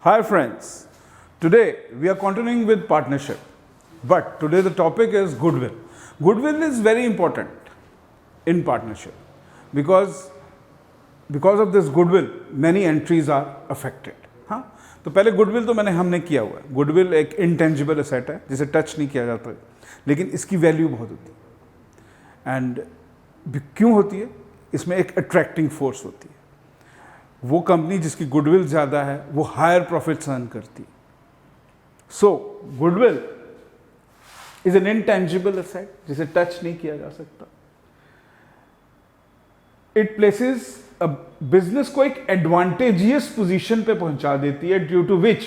Hi friends, today we are continuing with partnership, but today the topic is goodwill. Goodwill is very important in partnership because of this goodwill many entries are affected. हाँ, तो पहले goodwill तो हमने किया हुआ है. Goodwill एक intangible asset है जिसे टच नहीं किया जाता, लेकिन इसकी वैल्यू बहुत होती है. एंड क्यों होती है? इसमें एक अट्रैक्टिंग फोर्स होती है. वो कंपनी जिसकी गुडविल ज़्यादा है वो हायर प्रॉफिट्स अर्न करती है. So goodwill is an intangible asset जिसे टच नहीं किया जा सकता. इट प्लेसेस बिजनेस को एक एडवांटेजियस पोजीशन पे पहुंचा देती है, ड्यू टू विच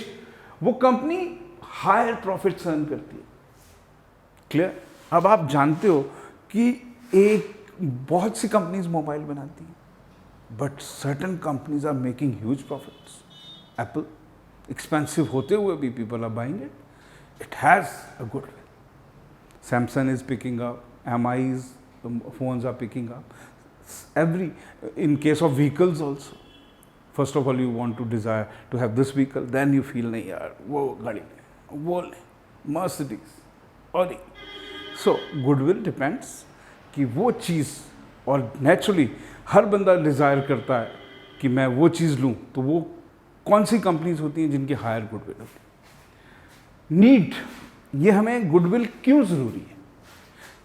वो कंपनी हायर प्रॉफिट्स अर्न करती है. क्लियर? अब आप जानते हो कि बहुत सी कंपनीज मोबाइल बनाती हैं, but certain companies are making huge profits. Apple expensive होते हुए भी people are buying it. It has a goodwill. Samsung is picking up, Mi's phones are picking up. In case of vehicles also, first of all you want to desire to have this vehicle, then you feel नहीं यार वो गाड़ी नहीं, वो नहीं, Mercedes, Audi. So goodwill depends कि वो चीज़, और नेचुरली हर बंदा डिज़ायर करता है कि मैं वो चीज़ लूँ, तो वो कौन सी कंपनीज होती हैं जिनकी हायर गुडविल होती है. नीड, ये हमें गुडविल क्यों ज़रूरी है?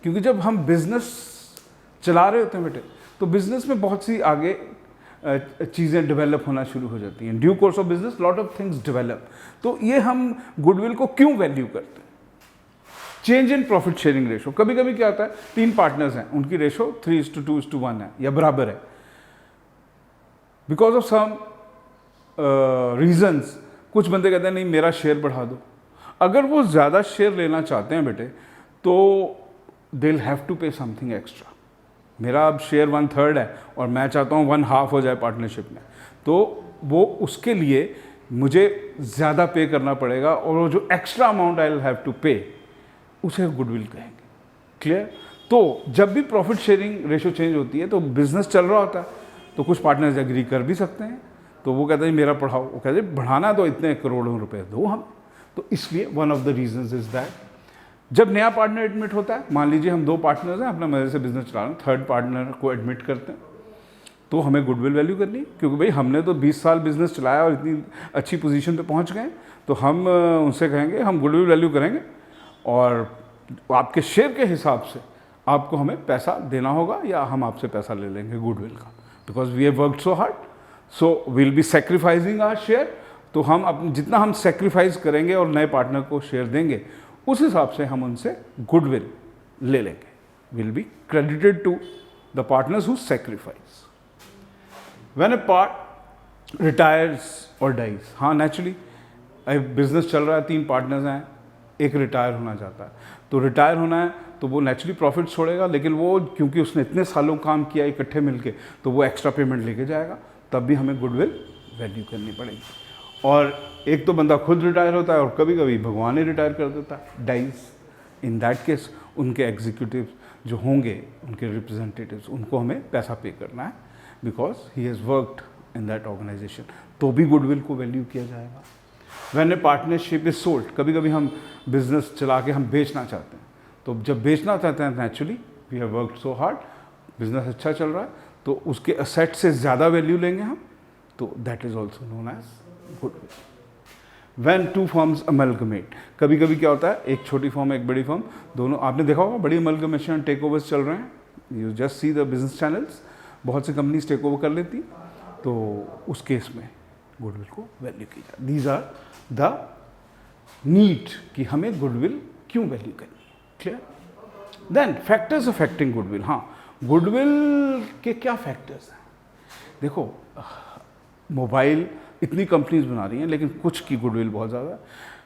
क्योंकि जब हम बिजनेस चला रहे होते हैं बेटे, तो बिजनेस में बहुत सी आगे चीज़ें डेवलप होना शुरू हो जाती हैं. Due course of business lot of things develop. तो ये हम गुडविल को क्यों वैल्यू करते हैं? Change in profit sharing ratio. कभी कभी क्या होता है, 3 पार्टनर्स हैं, उनकी रेशो 3:2:1 है या बराबर है. बिकॉज ऑफ सम रीजंस कुछ बंदे कहते हैं नहीं मेरा शेयर बढ़ा दो. अगर वो ज़्यादा शेयर लेना चाहते हैं बेटे, तो दे विल हैव टू पे समथिंग एक्स्ट्रा. मेरा अब शेयर 1/3 है और मैं चाहता हूँ 1/2 हो जाए पार्टनरशिप में, तो वो उसके लिए मुझे ज़्यादा पे करना पड़ेगा, और वो जो extra amount I will have to pay, उसे गुडविल कहेंगे. क्लियर? तो जब भी प्रॉफिट शेयरिंग रेशो चेंज होती है तो बिजनेस चल रहा होता है, तो कुछ पार्टनर्स एग्री कर भी सकते हैं. तो वो कहते हैं मेरा बढ़ाओ, वो कहते हैं बढ़ाना तो इतने करोड़ों रुपए दो हम. तो इसलिए one of the reasons is that जब नया पार्टनर एडमिट होता है, मान लीजिए हम 2 पार्टनर्स हैं, अपना मजे से बिजनेस चला रहे हैं, थर्ड पार्टनर को एडमिट करते हैं, तो हमें गुडविल वैल्यू करनी है. क्योंकि भाई हमने तो 20 साल बिजनेस चलाया और इतनी अच्छी पोजीशन पे पहुंच गए, तो हम उनसे कहेंगे हम गुडविल वैल्यू करेंगे, और आपके शेयर के हिसाब से आपको हमें पैसा देना होगा, या हम आपसे पैसा ले लेंगे गुडविल का, because we have worked so hard, so we'll be sacrificing our share. तो हम जितना हम सेक्रीफाइस करेंगे और नए पार्टनर को शेयर देंगे, उस हिसाब से हम उनसे गुडविल ले लेंगे. Will be credited to the partners who sacrifice. When a part retires और डाइज, हाँ नेचुरली बिजनेस चल रहा है, 3 पार्टनर्स हैं, एक रिटायर होना चाहता है, तो रिटायर होना है तो वो नेचुरली प्रॉफिट छोड़ेगा, लेकिन वो क्योंकि उसने इतने सालों काम किया इकट्ठे मिलके, तो वो एक्स्ट्रा पेमेंट लेके जाएगा. तब भी हमें गुडविल वैल्यू करनी पड़ेगी. और एक तो बंदा खुद रिटायर होता है, और कभी कभी भगवान ही रिटायर कर देता है, डाइज. इन दैट केस उनके एग्जीक्यूटिव जो होंगे, उनके रिप्रेजेंटेटिव्स, उनको हमें पैसा पे करना है, because he has worked in that organisation. तो भी गुडविल को वैल्यू किया जाएगा. When a partnership is sold, कभी कभी हम बिजनेस चला के हम बेचना चाहते हैं, तो जब बेचना चाहते हैं naturally we have worked so hard, business अच्छा चल रहा है, तो उसके असेट से ज़्यादा वैल्यू लेंगे हम, तो that is also known as goodwill. When 2 firms amalgamate, कभी कभी क्या होता है, एक छोटी फर्म एक बड़ी फर्म, दोनों आपने देखा होगा बड़ी अमलगमेशन टेक ओवर्स चल रहे हैं. You just see the business channels, बहुत सी कंपनीज टेक ओवर कर लेती, तो उस केस में गुडविल को वैल्यू की जाए. दीज आर द नीड कि हमें गुडविल क्यों वैल्यू करनी है. Clear? Then factors affecting goodwill. हाँ, गुडविल के क्या फैक्टर्स हैं? देखो, मोबाइल इतनी कंपनीज बना रही हैं, लेकिन कुछ की गुडविल बहुत ज़्यादा है.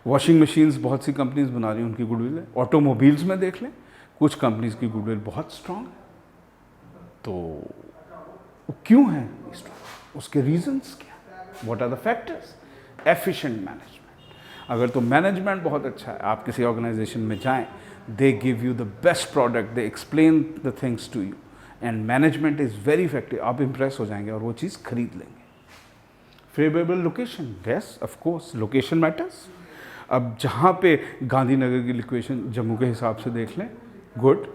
वॉशिंग मशीन्स बहुत सी कंपनीज बना रही हैं, उनकी गुडविल है. ऑटोमोबाइल्स में देख लें, कुछ कंपनीज की गुडविल बहुत स्ट्रांग है. तो वो क्यों है स्ट्रांग? उसके रीजंस क्या है? What are the factors? Efficient management. अगर तो मैनेजमेंट बहुत अच्छा है, आप किसी ऑर्गेनाइजेशन में जाएं, they give you the best product, they explain the things to you, and management is very effective, आप इंप्रेस हो जाएंगे और वो चीज़ खरीद लेंगे. Favourable location, yes of course location matters. अब जहाँ पे गांधीनगर की लोकेशन जम्मू के हिसाब से देख लें, गुड।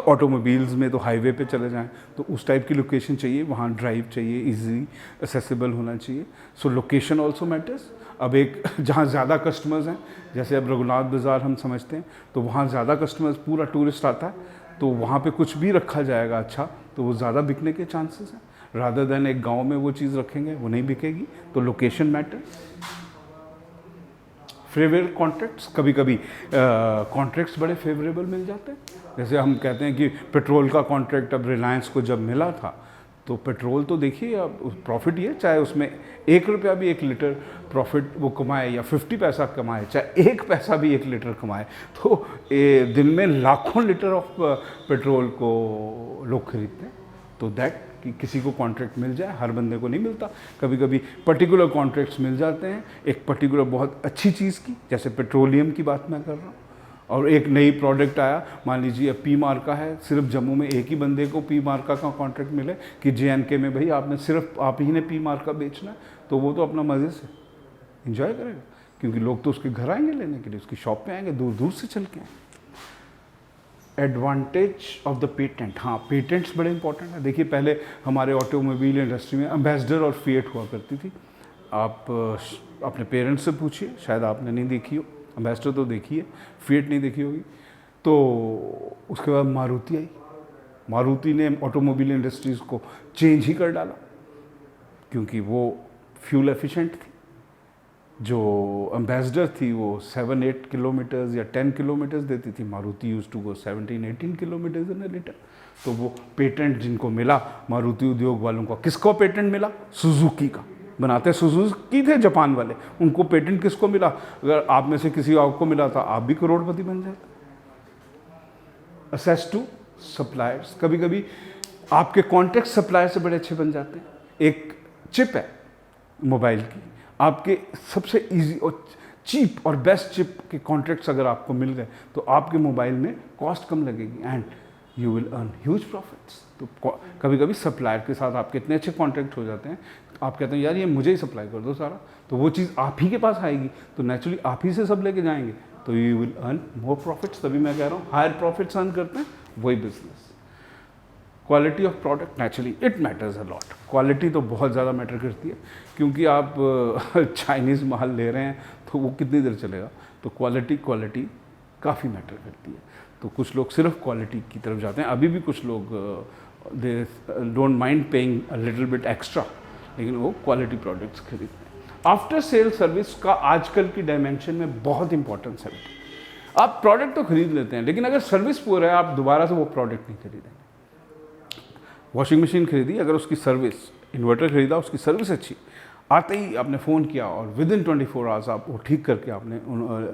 ऑटोमोबाइल्स में तो हाईवे पे चले जाएं तो उस टाइप की लोकेशन चाहिए, वहाँ ड्राइव चाहिए, इजी एक्सेसिबल होना चाहिए। सो लोकेशन ऑल्सो मैटर्स। अब एक जहाँ ज़्यादा कस्टमर्स हैं, जैसे अब रघुनाथ बाज़ार हम समझते हैं, तो वहाँ ज़्यादा कस्टमर्स, पूरा टूरिस्ट आता है, तो वहाँ पे कुछ भी रखा जाएगा अच्छा, तो वो ज़्यादा बिकने के चांसेस हैं। रादर देन एक गांव में वो चीज़ रखेंगे, वो नहीं बिकेगी। तो लोकेशन मैटर्स। फेवरेबल कॉन्ट्रैक्ट्स, कभी कभी कॉन्ट्रैक्ट्स बड़े फेवरेबल मिल जाते हैं। जैसे हम कहते हैं कि पेट्रोल का कॉन्ट्रैक्ट अब रिलायंस को जब मिला था, तो पेट्रोल तो देखिए अब प्रॉफिट ही है, चाहे उसमें 1 रुपया भी 1 लीटर प्रॉफिट वो कमाए या 50 पैसा कमाए, चाहे 1 पैसा भी 1 लीटर कमाए, तो दिन में लाखों लीटर ऑफ पेट्रोल को लोग खरीदते हैं। तो दैट कि किसी को कॉन्ट्रैक्ट मिल जाए, हर बंदे को नहीं मिलता। कभी कभी पर्टिकुलर कॉन्ट्रैक्ट्स मिल जाते हैं एक पर्टिकुलर बहुत अच्छी चीज़ की, जैसे पेट्रोलियम की बात मैं कर रहा हूँ, और एक नई प्रोडक्ट आया, मान लीजिए पी मार्का है, सिर्फ जम्मू में एक ही बंदे को पी मार्का का कॉन्ट्रैक्ट मिले कि JNK में भाई आपने सिर्फ आप ही ने पी मार्का बेचना है, तो वो तो अपना मज़े से इंजॉय करेगा, क्योंकि लोग तो उसके घर आएंगे लेने के लिए, उसकी शॉप पे आएंगे, दूर दूर से चल के आएंगे। एडवांटेज ऑफ द पेटेंट, हाँ पेटेंट्स बड़े इंपॉर्टेंट है। देखिए पहले हमारे ऑटोमोबाइल इंडस्ट्री में एम्बेसडर और फिएट हुआ करती थी। आप अपने पेरेंट्स से पूछिए, शायद आपने नहीं देखी हो, एम्बेसडर तो देखी है, फिएट नहीं देखी होगी। तो उसके बाद मारुति आई, मारुति ने ऑटोमोबाइल इंडस्ट्रीज़ को चेंज ही कर डाला, क्योंकि वो फ्यूल एफिशिएंट थी। जो एम्बेसडर थी वो 7-8 किलोमीटर्स या 10 किलोमीटर्स देती थी, Maruti use to go 17-18 kilometres in a litre. तो वो पेटेंट जिनको मिला मारुति उद्योग वालों को, किसको पेटेंट मिला? सुजुकी का, बनाते सुजुकी थे जापान वाले, उनको पेटेंट किसको मिला? अगर आप में से किसी और को मिला था, आप भी करोड़पति बन जाते। असेस टू सप्लायर्स, कभी कभी आपके कॉन्ट्रैक्ट सप्लायर से बड़े अच्छे बन जाते हैं। एक चिप है मोबाइल की, आपके सबसे इजी और चीप और बेस्ट चिप के कॉन्ट्रैक्ट्स अगर आपको मिल गए तो आपके मोबाइल में कॉस्ट कम लगेगी and you will earn huge profits. तो कभी कभी सप्लायर के साथ आपके इतने अच्छे कॉन्ट्रैक्ट हो जाते हैं, आप कहते हैं यार ये मुझे ही सप्लाई कर दो सारा, तो वो चीज़ आप ही के पास आएगी, तो नेचुरली आप ही से सब लेके जाएंगे, तो you will earn more profits. तभी मैं कह रहा हूँ हायर प्रॉफिट्स अर्न करते हैं वही business. Quality of product, naturally it matters a lot. Quality तो बहुत ज़्यादा मैटर करती है, क्योंकि आप चाइनीज़ माल ले रहे हैं तो वो कितनी देर चलेगा, तो क्वालिटी काफ़ी मैटर करती है। तो कुछ लोग सिर्फ क्वालिटी की तरफ जाते हैं, अभी भी कुछ लोग they don't mind paying a little bit extra, लेकिन वो क्वालिटी प्रोडक्ट्स खरीदते हैं। आफ्टर सेल सर्विस का आजकल की डायमेंशन में बहुत इंपॉर्टेंस है। आप प्रोडक्ट तो खरीद लेते हैं, लेकिन अगर सर्विस पुअर है आप दोबारा से वो प्रोडक्ट नहीं खरीदेंगे। वॉशिंग मशीन खरीदी, अगर उसकी सर्विस, इन्वर्टर खरीदा, उसकी सर्विस अच्छी, आते ही आपने फ़ोन किया और विद इन 24 आवर्स आप वो ठीक करके आपने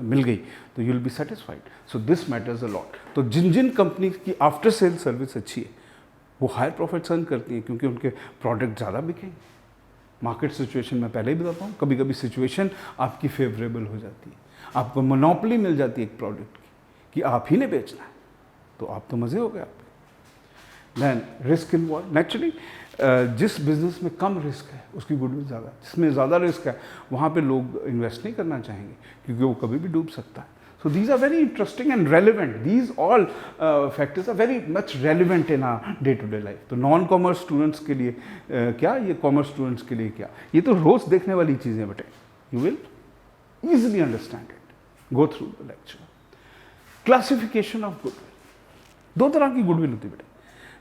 मिल गई, तो you will be satisfied. So this matters a lot. तो जिन जिन कंपनी की आफ्टर सेल सर्विस अच्छी है वो हायर प्रॉफिट्स अर्न करती हैं, क्योंकि उनके प्रोडक्ट ज़्यादा बिकेंगे। मार्केट सिचुएशन में पहले ही बताता हूँ, कभी कभी सिचुएशन आपकी फेवरेबल हो जाती है, आपको मोनोपोली मिल जाती है एक प्रोडक्ट की कि आप ही ने बेचना है, तो आप तो मज़े हो गए आपके। देन रिस्क इन्वॉल्व, नेचुरली जिस बिजनेस में कम रिस्क है उसकी गुडविल ज़्यादा, जिसमें ज़्यादा रिस्क है वहाँ पे लोग इन्वेस्ट नहीं करना चाहेंगे, क्योंकि वो कभी भी डूब सकता है। So these are very interesting and relevant, these all factors are very much relevant in our day to day life. तो नॉन कॉमर्स स्टूडेंट्स के लिए क्या, ये कॉमर्स स्टूडेंट्स के लिए क्या, ये तो रोज़ देखने वाली चीज़ें बेटे, you will easily understand it, go through the lecture. Classification of goodwill, 2 तरह की गुडविल होती है बेटे।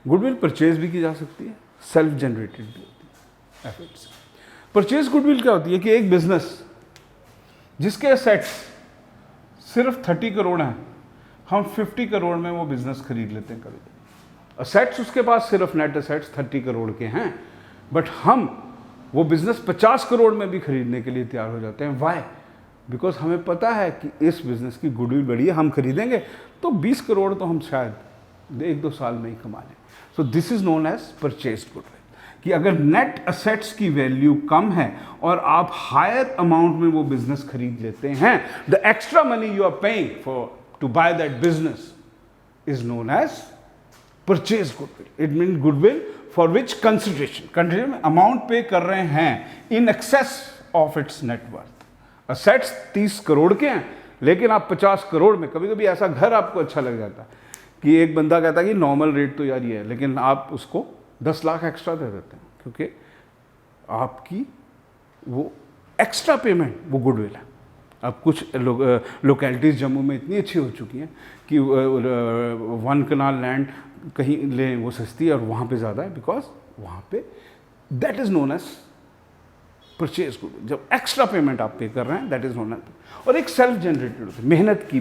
गुडविल परचेज भी की जा सकती है, सेल्फ जनरेटेड भी होती है एफर्ट्स। परचेज गुडविल क्या होती है कि एक बिजनेस जिसके एसेट्स सिर्फ 30 करोड़ हैं, हम 50 करोड़ में वो बिजनेस खरीद लेते हैं। कभी एसेट्स उसके पास सिर्फ नेट एसेट्स 30 करोड़ के हैं, बट हम वो बिजनेस 50 करोड़ में भी खरीदने के लिए तैयार हो जाते हैं। वाई? बिकॉज हमें पता है कि इस बिजनेस की गुडविल बड़ी है, हम खरीदेंगे तो 20 करोड़ तो हम शायद 1-2 साल में ही कमा लें। So this is known as purchase goodwill, कि अगर नेट एसेट्स की वैल्यू कम है और आप हायर अमाउंट में वो बिजनेस खरीद लेते हैं, the extra money you are paying for to buy that business is known as purchase goodwill. It mean goodwill for which consideration में अमाउंट पे कर रहे हैं in excess of its net worth. Assets 30 crore के हैं, लेकिन आप 50 करोड़ में, कभी कभी ऐसा घर आपको अच्छा लग जाता है कि एक बंदा कहता है कि नॉर्मल रेट तो यार ये है, लेकिन आप उसको 10 लाख एक्स्ट्रा दे देते हैं, क्योंकि आपकी वो एक्स्ट्रा पेमेंट वो गुडविल है। अब कुछ लोकेलिटीज़ जम्मू में इतनी अच्छी हो चुकी हैं कि 1 कनाल लैंड कहीं लें वो सस्ती है और वहाँ पे ज़्यादा है, बिकॉज वहाँ पे that is known as purchase goodwill. जब एक्स्ट्रा पेमेंट आप पे कर रहे हैं दैट इज़ नोन एज, और एक सेल्फ जनरेटेड होती है, मेहनत की।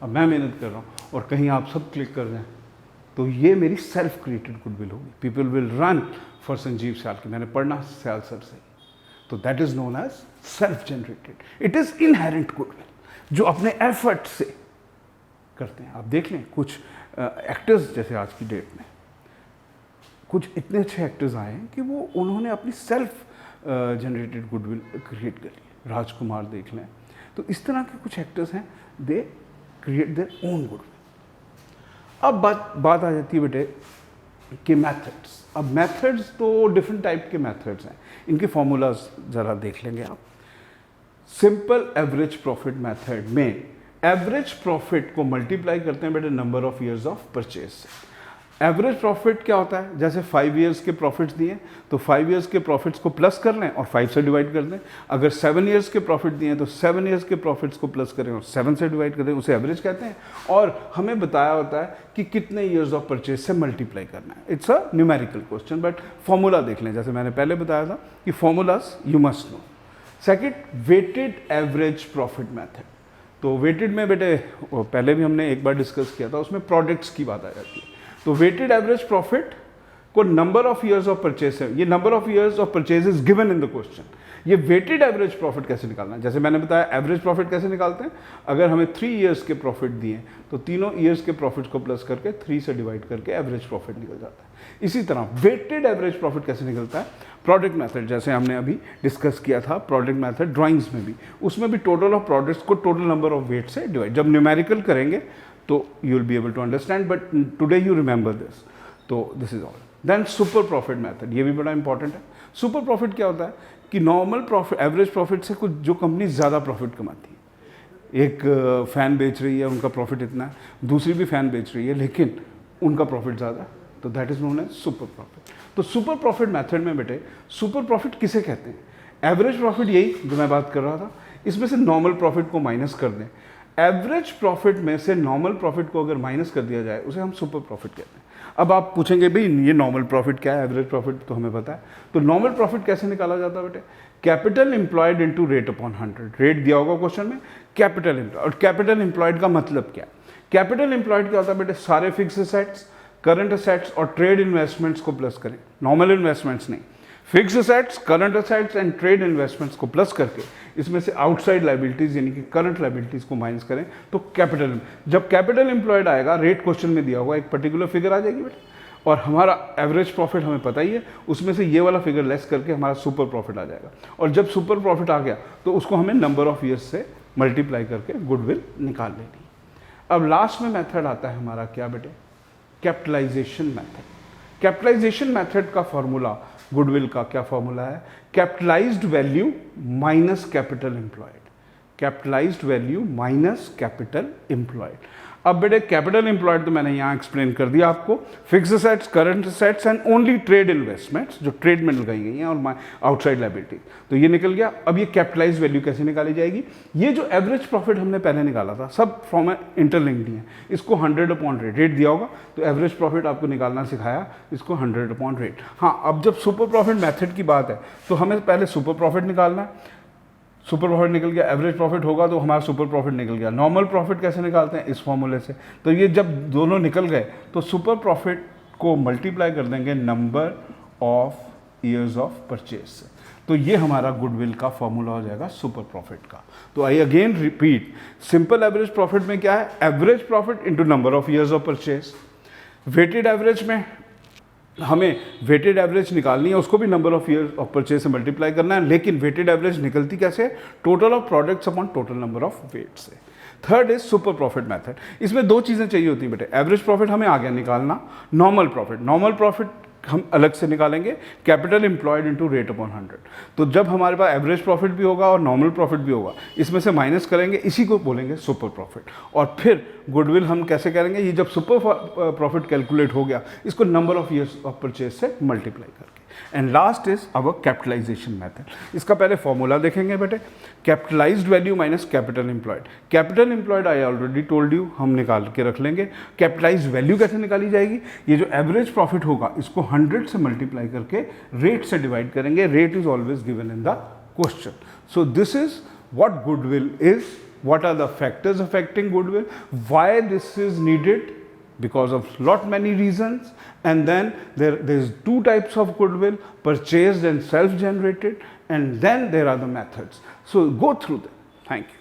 अब मैं मेहनत कर रहा हूँ और कहीं आप सब क्लिक कर दें तो ये मेरी सेल्फ क्रिएटेड गुडविल होगी। People will run for Sanjeev Sayal की, मैंने पढ़ना सयाल सर से, तो that is known as self generated. It is inherent goodwill जो अपने एफर्ट से करते हैं। आप देख लें कुछ एक्टर्स, जैसे आज की डेट में कुछ इतने अच्छे एक्टर्स आए हैं कि वो उन्होंने अपनी सेल्फ जनरेटेड गुडविल क्रिएट करी। राजकुमार देख लें, तो इस तरह के कुछ एक्टर्स हैं, they create their own goodwill. अब बात आ जाती है बेटे कि मेथड्स। अब मेथड्स तो डिफरेंट टाइप के मेथड्स हैं, इनके फॉर्मूलाज ज़रा देख लेंगे आप। सिंपल एवरेज प्रॉफिट मेथड में एवरेज प्रॉफिट को मल्टीप्लाई करते हैं बेटे number of years of purchase से। एवरेज प्रॉफिट क्या होता है, जैसे 5 ईयर्स के प्रॉफिट्स दिए तो 5 ईयर्स के प्रॉफिट्स को प्लस कर लें और 5 से डिवाइड कर दें। अगर 7 ईयर्स के प्रॉफिट दिए तो 7 ईयर्स के प्रॉफिट्स को प्लस करें और 7 से डिवाइड कर दें, उसे एवरेज कहते हैं। और हमें बताया होता है कि कितने ईयर्स ऑफ परचेज से मल्टीप्लाई करना है। It's a numerical question, but formula देख लें, जैसे मैंने पहले बताया था कि formulas you must know. Second, weighted average profit method. तो वेटेड में बेटे पहले भी हमने एक बार डिस्कस किया था, उसमें प्रोडक्ट्स की बात आ जाती है। तो वेटेड एवरेज प्रॉफिट को number of years of purchase है, ये number of years of purchase is given in the question. ये वेटेड एवरेज प्रॉफिट कैसे निकालना है, जैसे मैंने बताया एवरेज प्रॉफिट कैसे निकालते हैं। अगर हमें 3 ईयर्स के प्रॉफिट दिए तो तीनों ईयर्स के प्रॉफिट को प्लस करके 3 से डिवाइड करके एवरेज प्रॉफिट निकल जाता है। इसी तरह वेटेड एवरेज प्रॉफिट कैसे निकलता है, प्रोडक्ट मेथड, जैसे हमने अभी डिस्कस किया था प्रोडक्ट मेथड ड्राइंग्स में भी, उसमें भी टोटल ऑफ प्रोडक्ट्स को टोटल नंबर ऑफ वेट से डिवाइड। जब न्यूमेरिकल करेंगे तो you will be able to understand, but today you remember this. तो this is all. Then super profit method, ये भी बड़ा इंपॉर्टेंट है। सुपर प्रॉफिट क्या होता है कि नॉर्मल प्रॉफिट, एवरेज प्रॉफिट से कुछ जो कंपनी ज़्यादा प्रॉफिट कमाती है, एक फ़ैन बेच रही है, उनका प्रॉफिट इतना है, दूसरी भी फ़ैन बेच रही है लेकिन उनका प्रॉफिट ज़्यादा, तो that is known as super profit. तो सुपर प्रॉफिट मेथड में बेटे सुपर प्रॉफिट किसे कहते हैं, एवरेज प्रॉफिट यही जो मैं बात कर रहा था, इसमें से नॉर्मल प्रॉफिट को माइनस कर दें। एवरेज प्रॉफिट में से नॉर्मल प्रॉफिट को अगर माइनस कर दिया जाए उसे हम सुपर प्रॉफिट कहते हैं। अब आप पूछेंगे भाई ये नॉर्मल प्रॉफिट क्या है, एवरेज प्रॉफिट तो हमें पता है। तो नॉर्मल प्रॉफिट कैसे निकाला जाता है बेटे, capital employed into rate upon 100। Rate दिया होगा क्वेश्चन में, कैपिटल एम्प्लॉयड। और कैपिटल एम्प्लॉयड का मतलब क्या, कैपिटल एम्प्लॉयड क्या होता है बेटे, सारे फिक्स असेट्स, करंट असेट्स और ट्रेड इन्वेस्टमेंट्स को प्लस करें, नॉर्मल इन्वेस्टमेंट्स नहीं, fix assets, current assets and trade investments को प्लस करके इसमें से आउटसाइड लायबिलिटीज यानी कि करंट लायबिलिटीज को माइनस करें तो कैपिटल। जब कैपिटल एम्प्लॉयड आएगा, रेट क्वेश्चन में दिया होगा, एक पर्टिकुलर फिगर आ जाएगी बेटे, और हमारा एवरेज प्रॉफिट हमें पता ही है, उसमें से ये वाला फिगर लेस करके हमारा सुपर प्रॉफिट आ जाएगा। और जब सुपर प्रॉफिट आ गया तो उसको हमें नंबर ऑफ ईयर्स से मल्टीप्लाई करके गुडविल निकाल लेनी। अब लास्ट में मेथड आता है हमारा क्या बेटे, कैपिटलाइजेशन मेथड। कैपिटलाइजेशन मेथड का फॉर्मूला, गुडविल का क्या फॉर्मूला है, capitalised value minus capital employed, capitalised value minus capital employed. अब बेटे कैपिटल एम्प्लॉयड तो मैंने यहाँ एक्सप्लेन कर दिया आपको, fix assets, current assets and only trade investments जो ट्रेड में लगाई गई हैं और आउटसाइड लायबिलिटी, तो ये निकल गया। अब ये कैपिटलाइज वैल्यू कैसे निकाली जाएगी, ये जो एवरेज प्रॉफिट हमने पहले निकाला था सब फॉर्म इंटरलिंक्ड है, इसको 100 अपॉन रेट, रेट दिया होगा तो एवरेज प्रॉफिट आपको निकालना सिखाया, इसको 100 अपॉन रेट। हाँ, अब जब सुपर प्रॉफिट मेथड की बात है तो हमें पहले सुपर प्रॉफिट निकालना है, सुपर प्रॉफिट निकल गया, एवरेज प्रॉफिट होगा तो हमारा सुपर प्रॉफिट निकल गया। नॉर्मल प्रॉफिट कैसे निकालते हैं, इस फॉर्मूले से। तो ये जब दोनों निकल गए तो सुपर प्रॉफिट को मल्टीप्लाई कर देंगे number of years of purchase से, तो ये हमारा गुडविल का फॉर्मूला हो जाएगा सुपर प्रॉफिट का। तो I again repeat, simple average profit में क्या है, average profit into number of years of purchase. Weighted average में हमें वेटेड एवरेज निकालनी है, उसको भी number of year of purchase से मल्टीप्लाई करना है, लेकिन वेटेड एवरेज निकलती कैसे, total of products upon total number of weight से। Third is super profit method. इसमें 2 चीज़ें चाहिए होती हैं बेटे, एवरेज प्रॉफिट हमें आ गया निकालना, नॉर्मल प्रॉफिट। नॉर्मल प्रॉफिट हम अलग से निकालेंगे, capital employed into rate upon 100। तो जब हमारे पास एवरेज प्रॉफिट भी होगा और नॉर्मल प्रॉफिट भी होगा, इसमें से माइनस करेंगे, इसी को बोलेंगे सुपर प्रॉफिट। और फिर गुडविल हम कैसे करेंगे, ये जब सुपर प्रॉफिट कैलकुलेट हो गया, इसको number of years of purchase से मल्टीप्लाई करके। And last is our capitalisation method. इसका पहले फॉर्मूला देखेंगे बेटे, capitalised value minus capital employed. Capital employed I already told you, हम निकाल के रख लेंगे। कैपिटलाइज्ड वैल्यू कैसे निकाली जाएगी, ये जो एवरेज प्रॉफिट होगा इसको 100 से मल्टीप्लाई करके रेट से डिवाइड करेंगे। Rate is always given in the question. So this is what goodwill is, what are the factors affecting goodwill, why this is needed, because of lot many reasons. And then there's two types of goodwill, purchased and self generated, and then there are the methods. So go through them. Thank you.